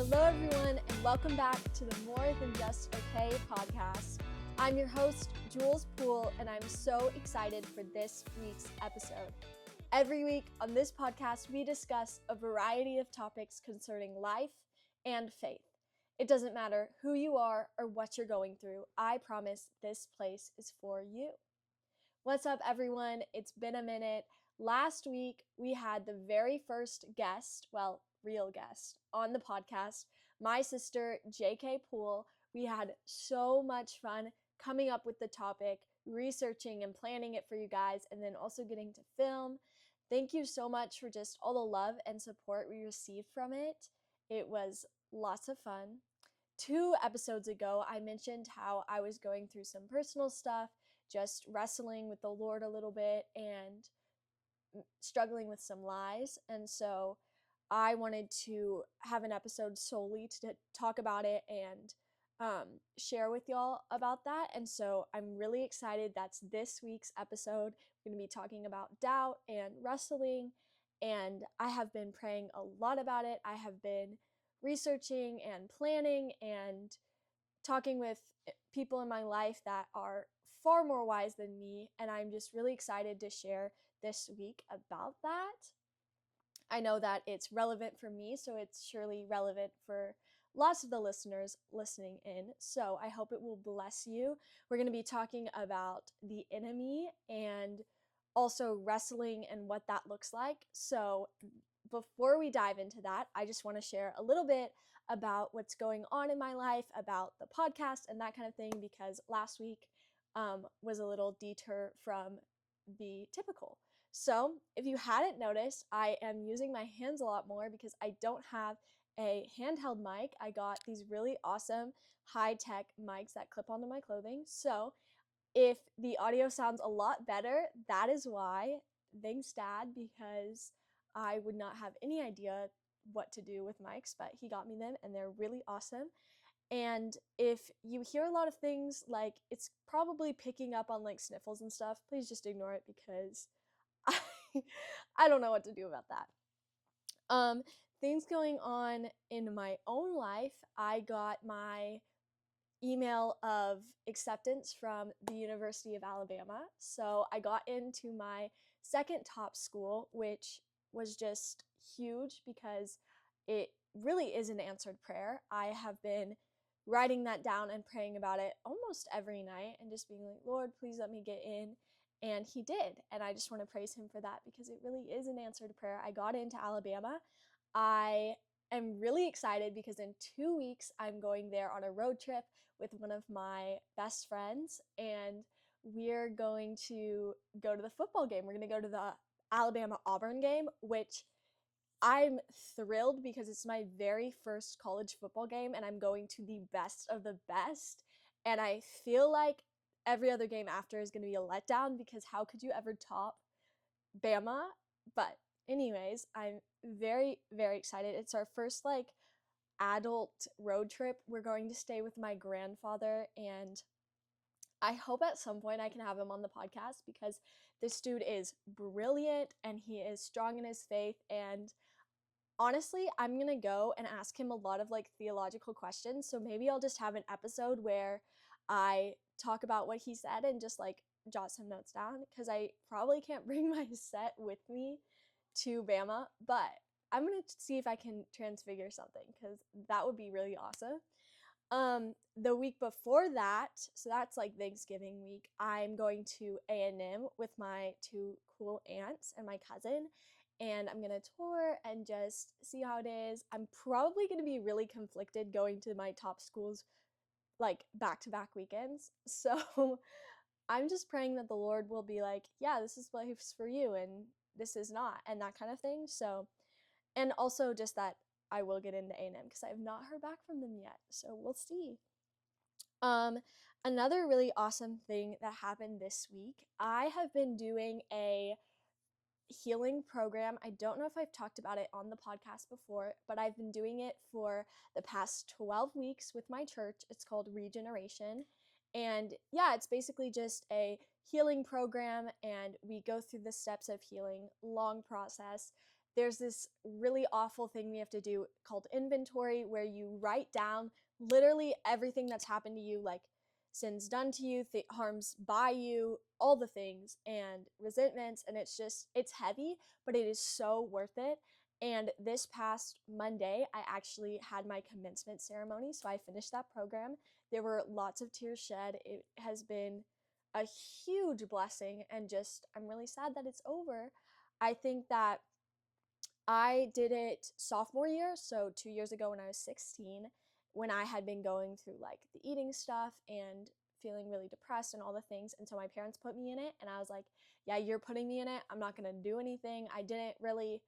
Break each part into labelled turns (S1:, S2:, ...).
S1: Hello, everyone, and welcome back to the More Than Just Okay podcast. I'm your host, Jules Poole, and I'm so excited for this week's episode. Every week on this podcast, we discuss a variety of topics concerning life and faith. It doesn't matter who you are or what you're going through. I promise this place is for you. What's up, everyone? It's been a minute. Last week, we had the very first guest, real guest, on the podcast, my sister, JK Poole. We had so much fun coming up with the topic, researching and planning it for you guys, and then also getting to film. Thank you so much for just all the love and support we received from it. It was lots of fun. 2 episodes ago, I mentioned how I was going through some personal stuff, just wrestling with the Lord a little bit and struggling with some lies. And so I wanted to have an episode solely to talk about it and share with y'all about that. And so I'm really excited. That's this week's episode. We're going to be talking about doubt and wrestling. And I have been praying a lot about it. I have been researching and planning and talking with people in my life that are far more wise than me. And I'm just really excited to share this week about that. I know that it's relevant for me, so it's surely relevant for lots of the listeners listening in. So I hope it will bless you. We're going to be talking about the enemy and also wrestling and what that looks like. So before we dive into that, I just want to share a little bit about what's going on in my life, about the podcast and that kind of thing, because last week was a little detour from the typical. So if you hadn't noticed, I am using my hands a lot more because I don't have a handheld mic. I got these really awesome high-tech mics that clip onto my clothing. So if the audio sounds a lot better, that is why. Thanks, Dad, because I would not have any idea what to do with mics, but he got me them and they're really awesome. And if you hear a lot of things, like it's probably picking up on like sniffles and stuff, please just ignore it because I don't know what to do about that. Things going on in my own life. I got my email of acceptance from the University of Alabama. So I got into my second top school, which was just huge because it really is an answered prayer. I have been writing that down and praying about it almost every night and just being like, Lord, please let me get in. And he did. And I just want to praise him for that because it really is an answered prayer. I got into Alabama. I am really excited because in 2 weeks, I'm going there on a road trip with one of my best friends. And we're going to go to the football game. We're going to go to the Alabama-Auburn game, which I'm thrilled because it's my very first college football game and I'm going to the best of the best. And I feel like every other game after is going to be a letdown because how could you ever top Bama? But anyways, I'm very, very excited. It's our first adult road trip. We're going to stay with my grandfather and I hope at some point I can have him on the podcast because this dude is brilliant and he is strong in his faith. And honestly, I'm going to go and ask him a lot of theological questions. So maybe I'll just have an episode where I talk about what he said and just jot some notes down because I probably can't bring my set with me to Bama, but I'm going to see if I can transfigure something because that would be really awesome. The week before that, so that's Thanksgiving week, I'm going to A&M with my 2 cool aunts and my cousin, and I'm going to tour and just see how it is. I'm probably going to be really conflicted going to my top schools back-to-back weekends, so I'm just praying that the Lord will be like, yeah, this is life's for you, and this is not, and that kind of thing. So, and also just that I will get into A&M because I have not heard back from them yet. So we'll see. Another really awesome thing that happened this week, I have been doing a healing program. I don't know if I've talked about it on the podcast before, but I've been doing it for the past 12 weeks with my church. It's called Regeneration. And yeah, it's basically just a healing program and we go through the steps of healing, long process. there's this really awful thing we have to do called inventory, where you write down literally everything that's happened to you, like sins done to you, harms by you, all the things, and resentments. And it's heavy, but it is so worth it. And this past Monday, I actually had my commencement ceremony. So I finished that program. There were lots of tears shed. It has been a huge blessing, and just, I'm really sad that it's over. I think that I did it sophomore year, so 2 years ago when I was 16, when I had been going through like the eating stuff and feeling really depressed and all the things. And so my parents put me in it, and I was like, yeah, you're putting me in it. I'm not going to do anything. I didn't really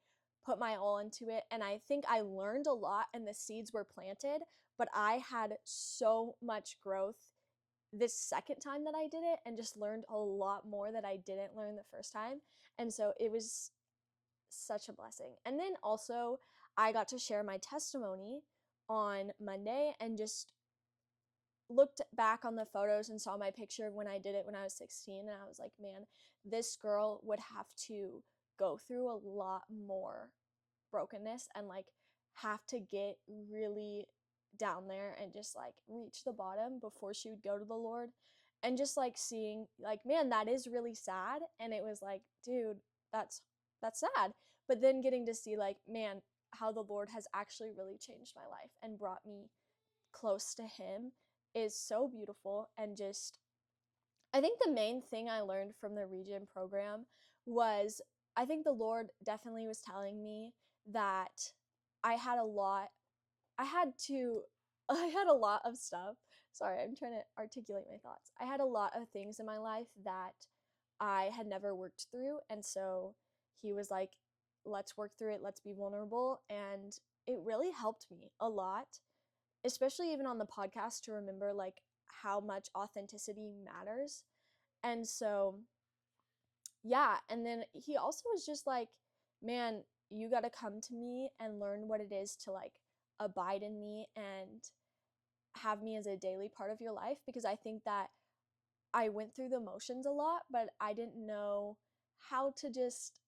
S1: put my all into it. And I think I learned a lot and the seeds were planted, but I had so much growth this second time that I did it, and just learned a lot more that I didn't learn the first time. And so it was such a blessing. And then also, I got to share my testimony on Monday, and just looked back on the photos and saw my picture of when I did it when I was 16, and I was like, man, this girl would have to go through a lot more brokenness, and like have to get really down there and just like reach the bottom before she would go to the Lord. And just like seeing, like, man, that is really sad. And it was like, dude, that's sad. But then getting to see, like, man, how the Lord has actually really changed my life and brought me close to him is so beautiful. And just, I think the main thing I learned from the Regen program was, I think the Lord definitely was telling me that I had a lot, I had to, I had a lot of stuff. Sorry, I'm trying to articulate my thoughts. I had a lot of things in my life that I had never worked through. And so he was like, let's work through it, let's be vulnerable. And it really helped me a lot, especially even on the podcast, to remember like how much authenticity matters. And so, yeah. And then he also was just like, man, you got to come to me and learn what it is to like abide in me and have me as a daily part of your life. Because I think that I went through the motions a lot, but I didn't know how to just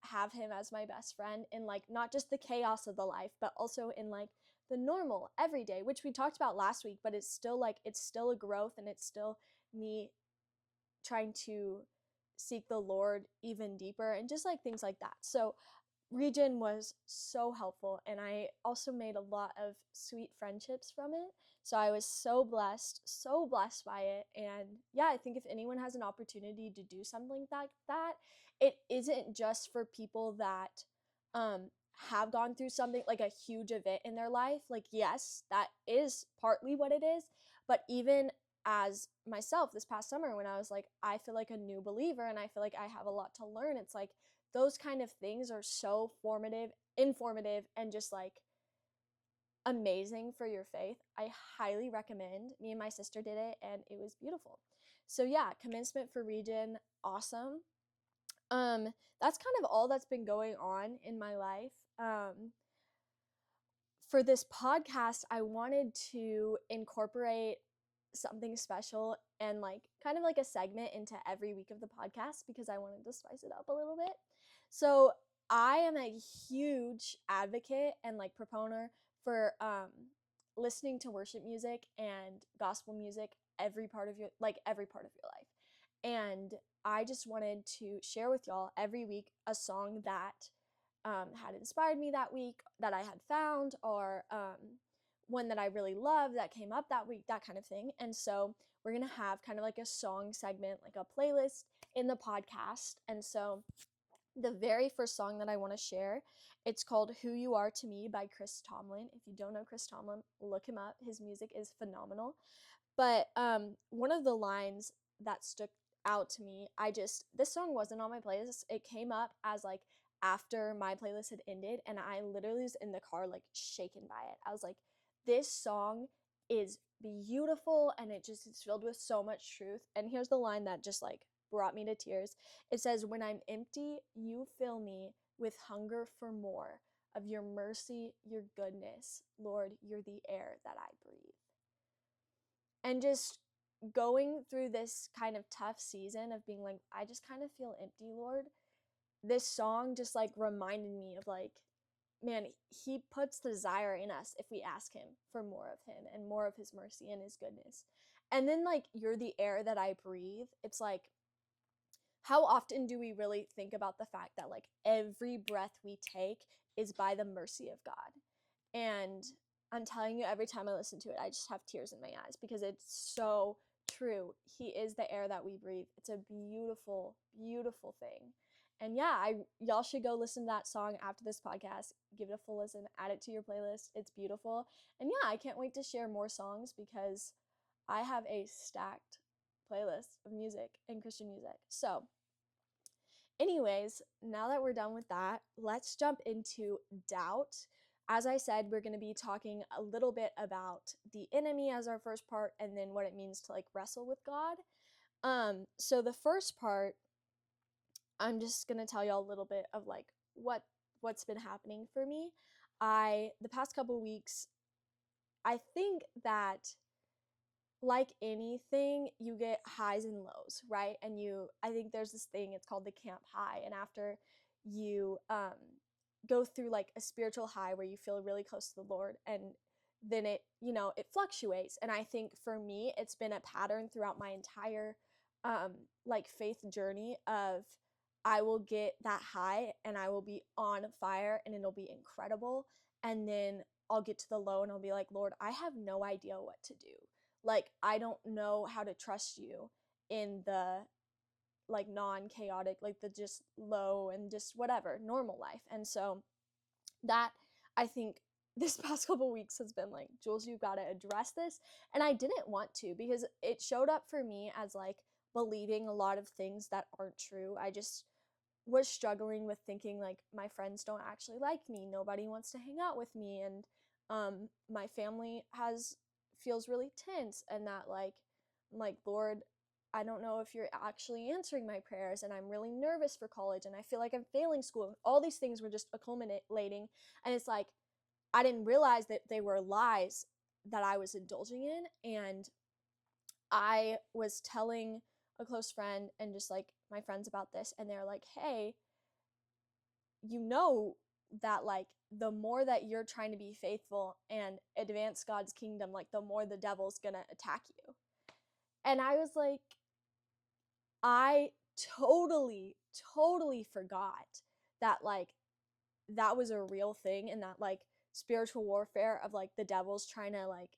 S1: have him as my best friend in like not just the chaos of the life, but also in like the normal everyday, which we talked about last week. But it's still like, it's still a growth, and it's still me trying to seek the Lord even deeper, and just like things like that. So Regen was so helpful, and I also made a lot of sweet friendships from it. So I was so blessed by it. And yeah, I think if anyone has an opportunity to do something like that, it isn't just for people that have gone through something like a huge event in their life. Like, yes, that is partly what it is, but even as myself this past summer, when I was like, I feel like a new believer and I feel like I have a lot to learn, it's like those kind of things are so informative, and just like amazing for your faith. I highly recommend. Me and my sister did it, and it was beautiful. So yeah, commencement for Regen, awesome. That's kind of all that's been going on in my life. For this podcast, I wanted to incorporate something special and like kind of like a segment into every week of the podcast, because I wanted to spice it up a little bit. So I am a huge advocate and like proponent for listening to worship music and gospel music every part of your life. And I just wanted to share with y'all every week a song that had inspired me that week, that I had found, or one that I really loved that came up that week, that kind of thing. And so we're going to have kind of like a song segment, like a playlist in the podcast. And so the very first song that I want to share, it's called Who You Are to Me by Chris Tomlin. If you don't know Chris Tomlin, look him up. His music is phenomenal. But one of the lines that stuck out to me, this song wasn't on my playlist. It came up as like after my playlist had ended, and I literally was in the car like shaken by it. I was like, this song is beautiful, and it's filled with so much truth. And here's the line that just like brought me to tears. It says, when I'm empty, you fill me with hunger for more of your mercy, your goodness. Lord, you're the air that I breathe. And just going through this kind of tough season of being like, I just kind of feel empty, Lord. this song just like reminded me of like, man, he puts desire in us if we ask him for more of him and more of his mercy and his goodness. And then like, you're the air that I breathe. It's like, how often do we really think about the fact that like every breath we take is by the mercy of God? And I'm telling you, every time I listen to it, I just have tears in my eyes because it's so true. He is the air that we breathe. It's a beautiful, beautiful thing. And yeah, y'all should go listen to that song after this podcast. Give it a full listen, add it to your playlist. It's beautiful. And yeah, I can't wait to share more songs because I have a stacked playlist of music and Christian music. So, anyways, now that we're done with that, let's jump into doubt. As I said, we're going to be talking a little bit about the enemy as our first part, and then what it means to like wrestle with God. So the first part, I'm just going to tell y'all a little bit of like what's been happening for me. The past couple weeks, I think that like anything, you get highs and lows, right? And I think there's this thing, it's called the camp high. And after you go through like a spiritual high where you feel really close to the Lord, and then it fluctuates. And I think for me, it's been a pattern throughout my entire like faith journey of, I will get that high and I will be on fire and it'll be incredible. And then I'll get to the low and I'll be like, Lord, I have no idea what to do. Like, I don't know how to trust you in the like non-chaotic, like the just low and just whatever normal life. And so that, I think, this past couple weeks has been like, Jules, you've got to address this. And I didn't want to, because it showed up for me as like believing a lot of things that aren't true. I just was struggling with thinking like, my friends don't actually like me, nobody wants to hang out with me, and my family feels really tense, and that like, I'm like, Lord, I don't know if you're actually answering my prayers, and I'm really nervous for college, and I feel like I'm failing school. All these things were just accumulating, and it's like, I didn't realize that they were lies that I was indulging in. And I was telling a close friend and just like my friends about this, and they're like, hey, you know that like the more that you're trying to be faithful and advance God's kingdom, like the more the devil's gonna attack you. And I was like, I totally forgot that like that was a real thing, and that like spiritual warfare of like the devil's trying to like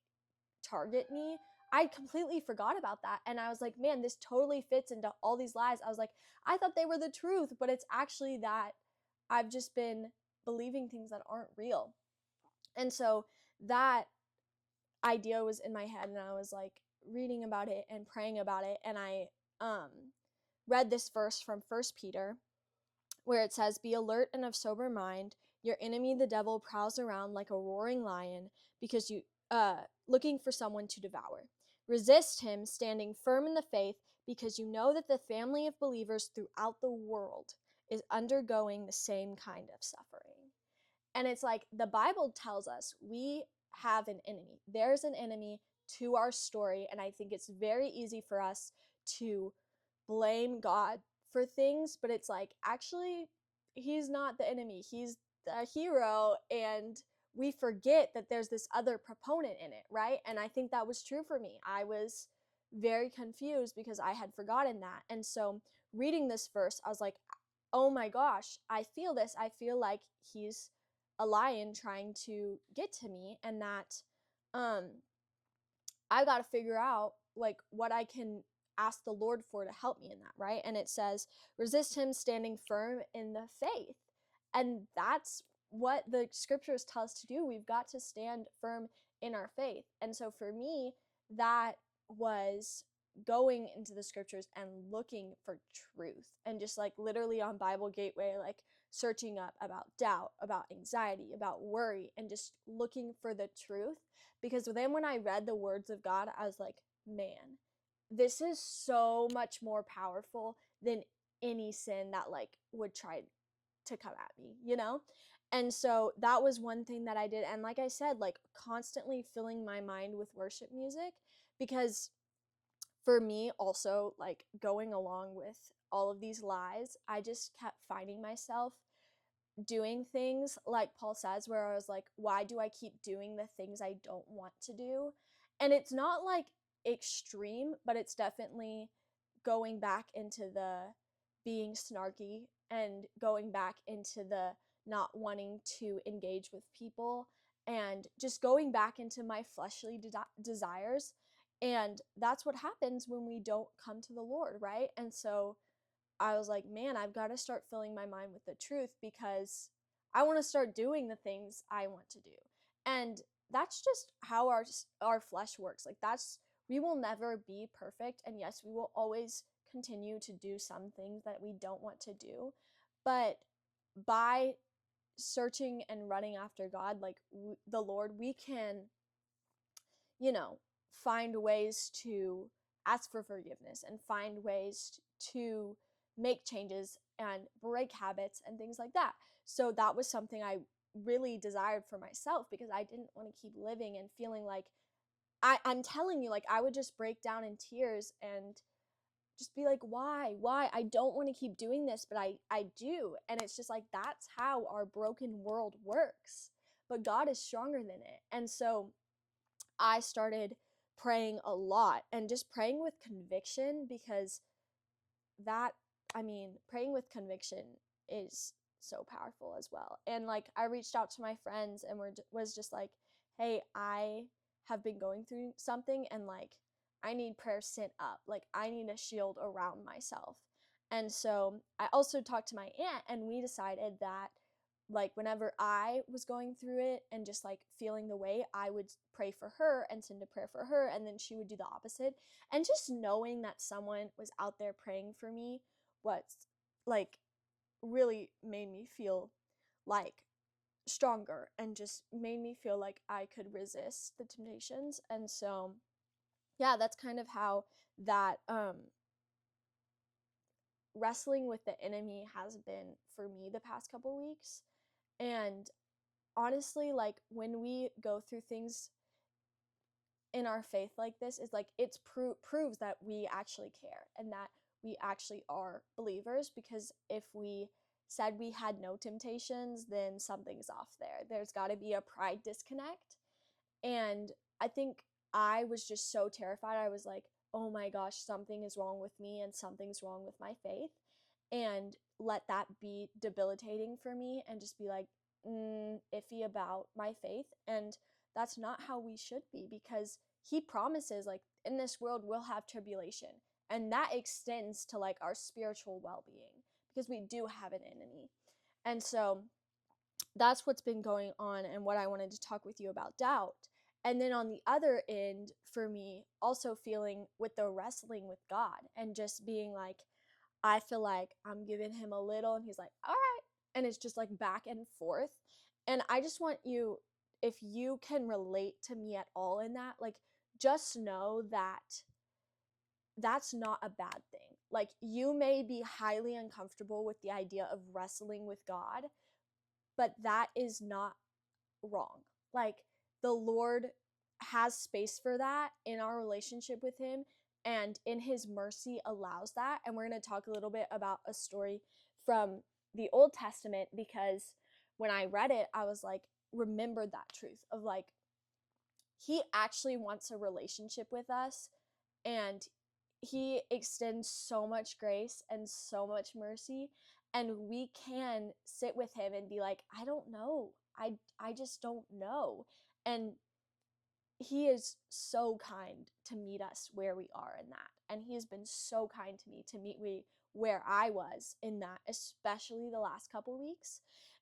S1: target me. I completely forgot about that. And I was like, man, this totally fits into all these lies. I was like, I thought they were the truth, but it's actually that I've just been believing things that aren't real. And so that idea was in my head, and I was like reading about it and praying about it. And I um, read this verse from 1 Peter, where it says, be alert and of sober mind. Your enemy, the devil, prowls around like a roaring lion because looking for someone to devour. Resist him, standing firm in the faith, because you know that the family of believers throughout the world is undergoing the same kind of suffering. And it's like, the Bible tells us we have an enemy. There's an enemy to our story, and I think it's very easy for us to blame God for things, but it's like, actually, he's not the enemy. He's the hero, and we forget that there's this other proponent in it, right? And I think that was true for me. I was very confused because I had forgotten that. And so reading this verse, I was like, oh my gosh, I feel this. I feel like he's a lion trying to get to me, and that um I got to figure out like what I can ask the Lord for to help me in that, right? And it says, resist him, standing firm in the faith. And that's what the scriptures tell us to do. We've got to stand firm in our faith. And so for me, that was going into the scriptures and looking for truth, and just like literally on Bible Gateway, like searching up about doubt, about anxiety, about worry, and just looking for the truth. Because then when I read the words of God, I was like, man, this is so much more powerful than any sin that like would try to come at me, you know? And so that was one thing that I did. And like I said, like constantly filling my mind with worship music, because for me also, like, going along with all of these lies, I just kept finding myself doing things like Paul says, where I was like, why do I keep doing the things I don't want to do? And it's not like extreme, but it's definitely going back into the being snarky and going back into the not wanting to engage with people and just going back into my fleshly desires. And that's what happens when we don't come to the Lord, right? And so I was like, man, I've got to start filling my mind with the truth, because I want to start doing the things I want to do. And that's just how our flesh works. Like, that's, we will never be perfect, and yes, we will always continue to do some things that we don't want to do. But by searching and running after God, like the Lord, we can, you know, find ways to ask for forgiveness and find ways to make changes and break habits and things like that. So that was something I really desired for myself, because I didn't want to keep living and feeling like I'm telling you, like, I would just break down in tears and just be like, why I don't want to keep doing this, but I do. And it's just like, that's how our broken world works, but God is stronger than it. And so I started praying a lot and just praying with conviction, because that, I mean, praying with conviction is so powerful as well. And like, I reached out to my friends and was just like, hey, I have been going through something, and like, I need prayer sent up. Like, I need a shield around myself. And so I also talked to my aunt, and we decided that, like, whenever I was going through it and just like feeling the way, I would pray for her and send a prayer for her, and then she would do the opposite. And just knowing that someone was out there praying for me was like, really made me feel like stronger, and just made me feel like I could resist the temptations. And so yeah, that's kind of how that wrestling with the enemy has been for me the past couple weeks. And honestly, like, when we go through things in our faith like this, is like, it's proves that we actually care and that we actually are believers. Because if we said we had no temptations, then something's off there. There's got to be a pride disconnect. And I think I was just so terrified. I was like, oh my gosh, something is wrong with me and something's wrong with my faith. And let that be debilitating for me, and just be like, iffy about my faith. And that's not how we should be, because he promises, like, in this world we'll have tribulation. And that extends to like our spiritual well-being, because we do have an enemy. And so that's what's been going on, and what I wanted to talk with you about doubt. And then on the other end, for me, also feeling with the wrestling with God, and just being like, I feel like I'm giving him a little, and he's like, all right. And it's just like back and forth. And I just want you, if you can relate to me at all in that, like, just know that that's not a bad thing. Like, you may be highly uncomfortable with the idea of wrestling with God, but that is not wrong. Like, the Lord has space for that in our relationship with him, and in his mercy allows that. And we're going to talk a little bit about a story from the Old Testament, because when I read it, I was like, remembered that truth of like, he actually wants a relationship with us, and he extends so much grace and so much mercy. And we can sit with him and be like, I don't know, I just don't know. And he is so kind to meet us where we are in that. And he has been so kind to me to meet me where I was in that, especially the last couple weeks.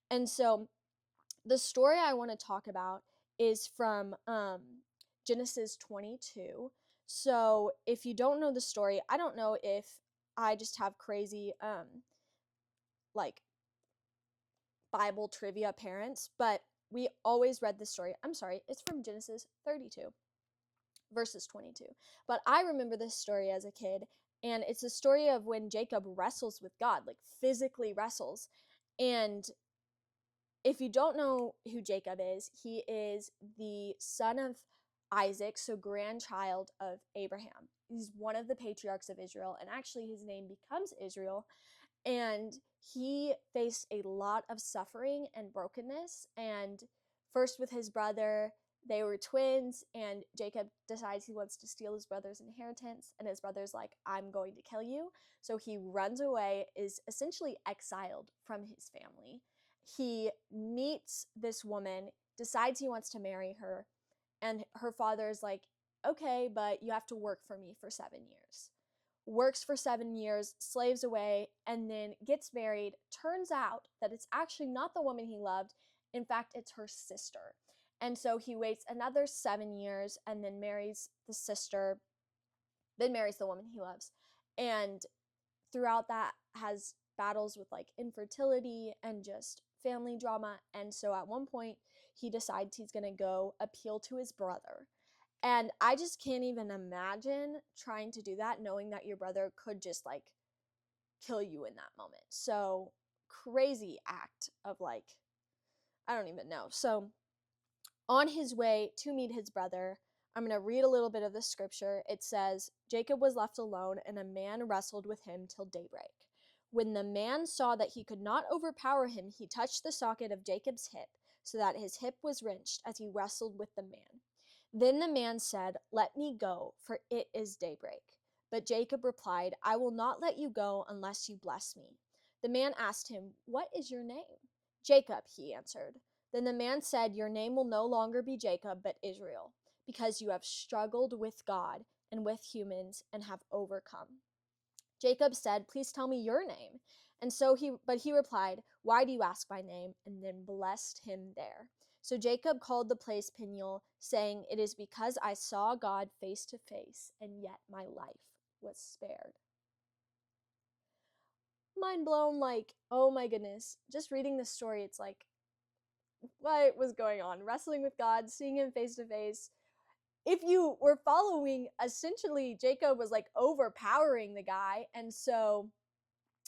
S1: And so the story I want to talk about is from Genesis 22. So if you don't know the story, I don't know if I just have crazy like Bible trivia parents, but we always read this story. I'm sorry, it's from Genesis 32, verses 22. But I remember this story as a kid, and it's a story of when Jacob wrestles with God, like physically wrestles. And if you don't know who Jacob is, he is the son of Isaac, so grandchild of Abraham. he's one of the patriarchs of Israel, and actually his name becomes Israel. And he faced a lot of suffering and brokenness. And first with his brother, they were twins, and Jacob decides he wants to steal his brother's inheritance, and his brother's like, I'm going to kill you. So he runs away, is essentially exiled from his family. He meets this woman, decides he wants to marry her, and her father is like, okay, but you have to work for me for 7 years. Works for 7 years, slaves away, and then gets married. Turns out that it's actually not the woman he loved. In fact, it's her sister. And so he waits another 7 years and then marries the sister, then marries the woman he loves. And throughout that has battles with like infertility and just family drama. And so at one point, he decides he's going to go appeal to his brother. And I just can't even imagine trying to do that, knowing that your brother could just like kill you in that moment. So crazy act of like, I don't even know. So on his way to meet his brother, I'm going to read a little bit of the scripture. It says, Jacob was left alone, and a man wrestled with him till daybreak. When the man saw that he could not overpower him, he touched the socket of Jacob's hip, so that his hip was wrenched as he wrestled with the man. Then the man said, Let me go, for it is daybreak. But Jacob replied, I will not let you go unless you bless me. The man asked him, What is your name? Jacob, he answered. Then the man said, Your name will no longer be Jacob, but Israel, because you have struggled with God and with humans and have overcome. Jacob said, Please tell me your name. But he replied, Why do you ask my name? And then blessed him there. So Jacob called the place Peniel, saying, It is because I saw God face to face, and yet my life was spared. Mind blown, like, oh my goodness. Just reading this story, it's like, what was going on? Wrestling with God, seeing him face to face. If you were following, essentially, Jacob was like overpowering the guy, and so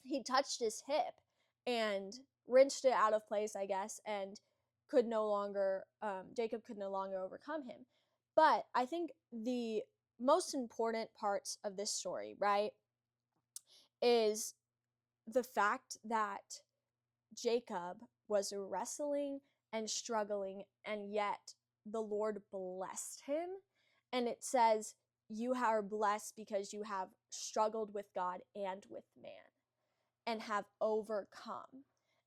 S1: he touched his hip and wrenched it out of place, I guess, and Jacob could no longer overcome him. But I think the most important parts of this story, right, is the fact that Jacob was wrestling and struggling, and yet the Lord blessed him. And it says, You are blessed because you have struggled with God and with man and have overcome.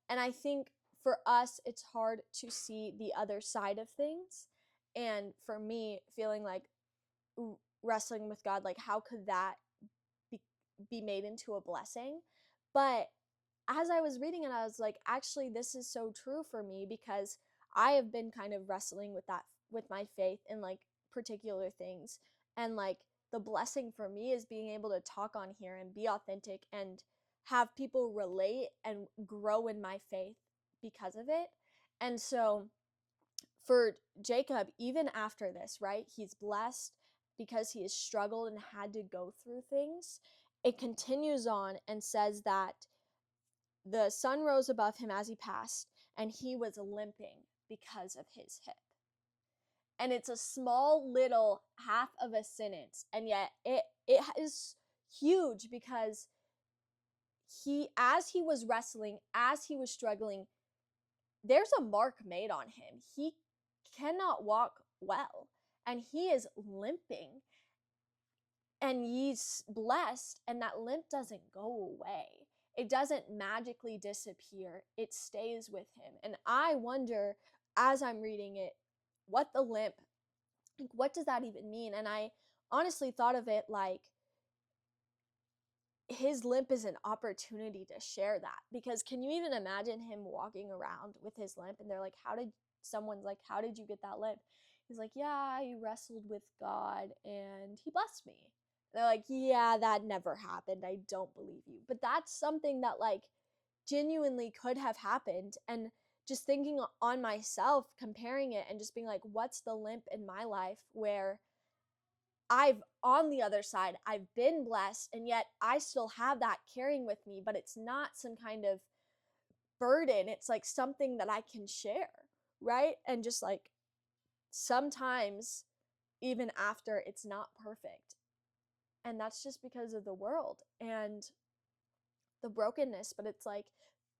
S1: And I think for us, it's hard to see the other side of things. And for me, feeling like wrestling with God, like how could that be made into a blessing? But as I was reading it, I was like, actually, this is so true for me, because I have been kind of wrestling with that, with my faith in like particular things. And like the blessing for me is being able to talk on here and be authentic and have people relate and grow in my faith because of it. And so for Jacob, even after this, right, he's blessed because he has struggled and had to go through things. It continues on and says that the sun rose above him as he passed, and he was limping because of his hip. And it's a small little half of a sentence, and yet it is huge, because as he was wrestling, as he was struggling, there's a mark made on him. He cannot walk well, and he is limping, and he's blessed, and that limp doesn't go away. It doesn't magically disappear. It stays with him. And I wonder, as I'm reading it, what the limp, like, what does that even mean? And I honestly thought of it like his limp is an opportunity to share that. Because can you even imagine him walking around with his limp, and they're like, someone's like, how did you get that limp? He's like, yeah, I wrestled with God and he blessed me. They're like, yeah, that never happened. I don't believe you. But that's something that like genuinely could have happened. And just thinking on myself, comparing it and just being like, what's the limp in my life where on the other side, I've been blessed, and yet I still have that carrying with me, but it's not some kind of burden. It's like something that I can share, right? And just like sometimes, even after it's not perfect, And that's just because of the world and the brokenness. But it's like,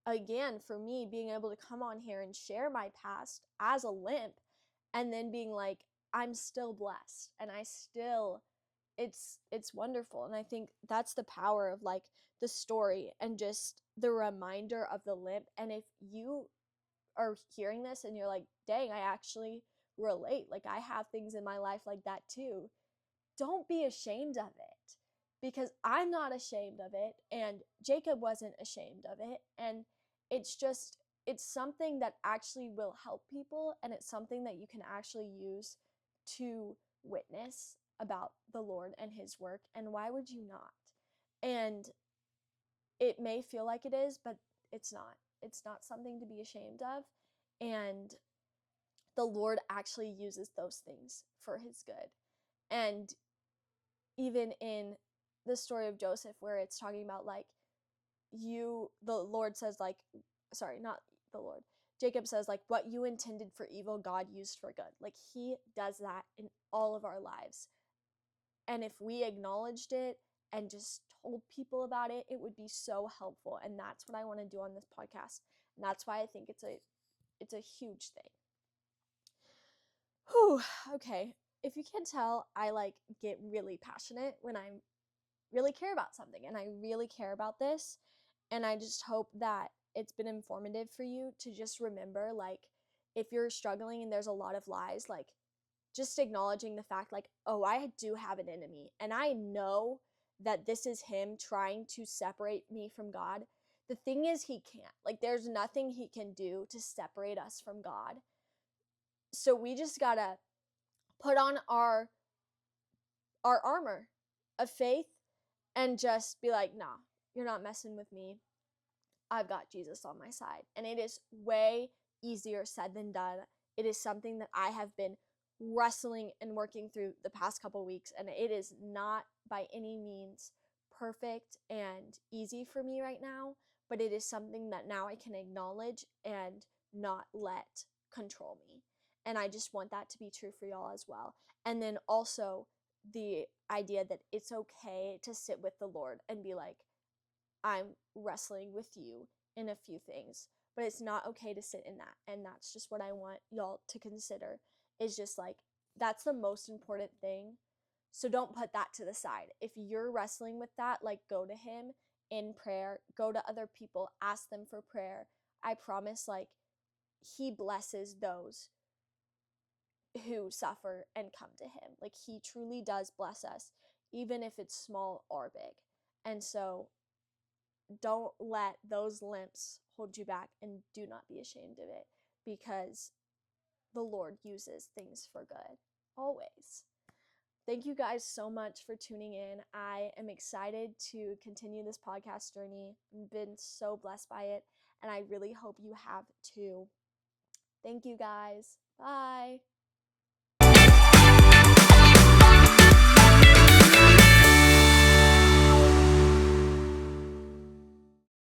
S1: again, for me, being able to come on here and share my past as a limp, and then being like, I'm still blessed, and I still, it's wonderful. And I think that's the power of like the story and just the reminder of the limp. And if you are hearing this and you're like, dang, I actually relate, like I have things in my life like that too, don't be ashamed of it, because I'm not ashamed of it, and Jacob wasn't ashamed of it. And it's just, it's something that actually will help people, and it's something that you can actually use to witness about the Lord and his work. And why would you not? And it may feel like it is, but it's not. It's not something to be ashamed of. And the Lord actually uses those things for his good. And even in the story of Joseph, where it's talking about like, the Lord says like, sorry, not the Lord, Jacob says like, what you intended for evil, God used for good. Like he does that in all of our lives. And if we acknowledged it and just told people about it, it would be so helpful. And that's what I want to do on this podcast. And that's why I think it's a huge thing. Whew, okay. If you can tell, I like get really passionate when I really care about something, and I really care about this. And I just hope that it's been informative for you to just remember, like, if you're struggling and there's a lot of lies, like, just acknowledging the fact, like, oh, I do have an enemy, and I know that this is him trying to separate me from God. The thing is, he can't. Like, there's nothing he can do to separate us from God. So we just gotta put on our armor of faith and just be like, nah, you're not messing with me. I've got Jesus on my side. And it is way easier said than done. It is something that I have been wrestling and working through the past couple weeks, and it is not by any means perfect and easy for me right now, but it is something that now I can acknowledge and not let control me. And I just want that to be true for y'all as well. And then also the idea that it's okay to sit with the Lord and be like, I'm wrestling with you in a few things, but it's not okay to sit in that. And that's just what I want y'all to consider, is just like, that's the most important thing. So don't put that to the side. If you're wrestling with that, like, go to him in prayer, go to other people, ask them for prayer. I promise, like, he blesses those who suffer and come to him. Like, he truly does bless us, even if it's small or big. And so don't let those limps hold you back, and do not be ashamed of it, because the Lord uses things for good, always. Thank you guys so much for tuning in. I am excited to continue this podcast journey. I've been so blessed by it, and I really hope you have too. Thank you guys. Bye.